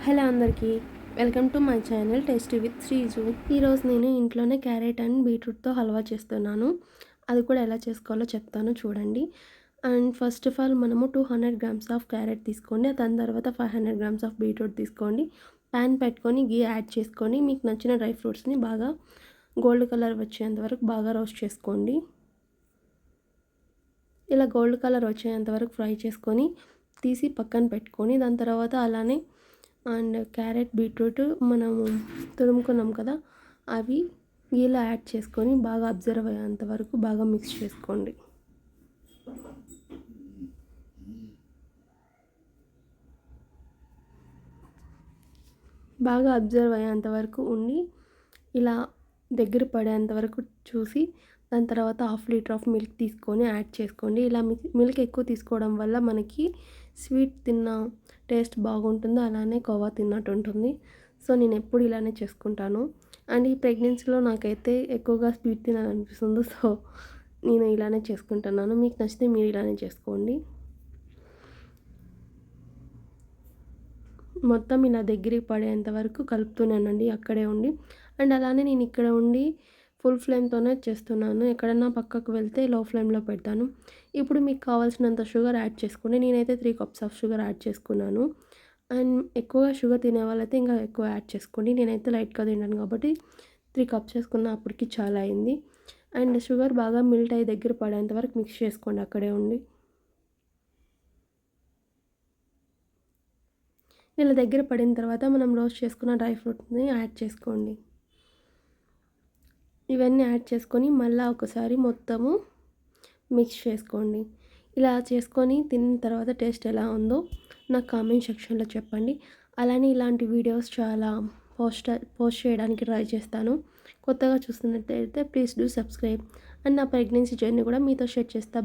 Hello అందరికీ, welcome to my channel tasty with Sreeju. ఈరోజు నేను ఇంట్లోనే క్యారెట్ అండ్ బీట్రూట్తో హల్వా చేస్తున్నాను. అది కూడా ఎలా చేసుకోవాలో చెప్తాను చూడండి. అండ్ ఫస్ట్ ఆఫ్ ఆల్ మనము 200 గ్రామ్స్ ఆఫ్ క్యారెట్ తీసుకోండి. దాని తర్వాత 500 గ్రామ్స్ ఆఫ్ బీట్రూట్ తీసుకోండి. ప్యాన్ పెట్టుకొని గీ యాడ్ చేసుకొని మీకు నచ్చిన డ్రై ఫ్రూట్స్ని బాగా గోల్డ్ కలర్ వచ్చేంత వరకు బాగా రోస్ట్ చేసుకోండి. ఇలా గోల్డ్ కలర్ వచ్చేంత వరకు ఫ్రై చేసుకొని తీసి పక్కన పెట్టుకొని దాని తర్వాత అలానే అండ్ క్యారెట్ బీట్రూట్ మనము తురుముకున్నాం కదా, అవి గీలో యాడ్ చేసుకొని బాగా అబ్జర్వ్ అయ్యేంత వరకు బాగా మిక్స్ చేసుకోండి. బాగా అబ్జర్వ్ అయ్యేంత వరకు ఉండి ఇలా దగ్గర పడేంత వరకు చూసి దాని తర్వాత 1/2 లీటర్ ఆఫ్ మిల్క్ తీసుకొని యాడ్ చేసుకోండి. ఇలా మిల్క్ ఎక్కువ తీసుకోవడం వల్ల మనకి స్వీట్ తిన్న టేస్ట్ బాగుంటుంది, అలానే కోవా తిన్నట్టు ఉంటుంది. సో నేను ఎప్పుడు ఇలానే చేసుకుంటాను. అండ్ ఈ ప్రెగ్నెన్సీలో నాకైతే ఎక్కువగా స్వీట్ తినాలనిపిస్తుంది. సో నేను ఇలానే చేసుకుంటున్నాను. మీకు నచ్చితే మీరు ఇలానే చేసుకోండి. మొత్తం ఇలా దగ్గరికి పడేంత వరకు కలుపుతూనేనండి అక్కడే ఉండి. అండ్ అలానే నేను ఇక్కడ ఉండి ఫుల్ ఫ్లేమ్తోనే చేస్తున్నాను. ఎక్కడన్నా పక్కకు వెళ్తే లో ఫ్లేమ్లో పెడతాను. ఇప్పుడు మీకు కావాల్సినంత షుగర్ యాడ్ చేసుకోండి. నేనైతే 3 కప్స్ ఆఫ్ షుగర్ యాడ్ చేసుకున్నాను. అండ్ ఎక్కువగా షుగర్ తినే వాళ్ళైతే ఇంకా ఎక్కువ యాడ్ చేసుకోండి. నేనైతే లైట్గా తిన్నాను కాబట్టి 3 కప్స్ చేసుకున్న అప్పటికి చాలా అయింది. అండ్ షుగర్ బాగా మెల్ట్ అయ్యి దగ్గర పడేంత వరకు మిక్స్ చేసుకోండి అక్కడే ఉండి. ఇలా దగ్గర పడిన తర్వాత మనం రోస్ట్ చేసుకున్న డ్రై ఫ్రూట్స్ని యాడ్ చేసుకోండి. ఇవన్నీ యాడ్ చేసుకొని మళ్ళీ ఒకసారి మొత్తము మిక్స్ చేసుకోండి. ఇలా చేసుకొని తిన్న తర్వాత టేస్ట్ ఎలా ఉందో నాకు కామెంట్ సెక్షన్లో చెప్పండి. అలానే ఇలాంటి వీడియోస్ చాలా పోస్ట్ చేయడానికి ట్రై చేస్తాను. కొత్తగా చూస్తున్నట్టయితే ప్లీజ్ డూ సబ్స్క్రైబ్. అండ్ నా ప్రెగ్నెన్సీ జర్నీ కూడా మీతో షేర్ చేస్తా.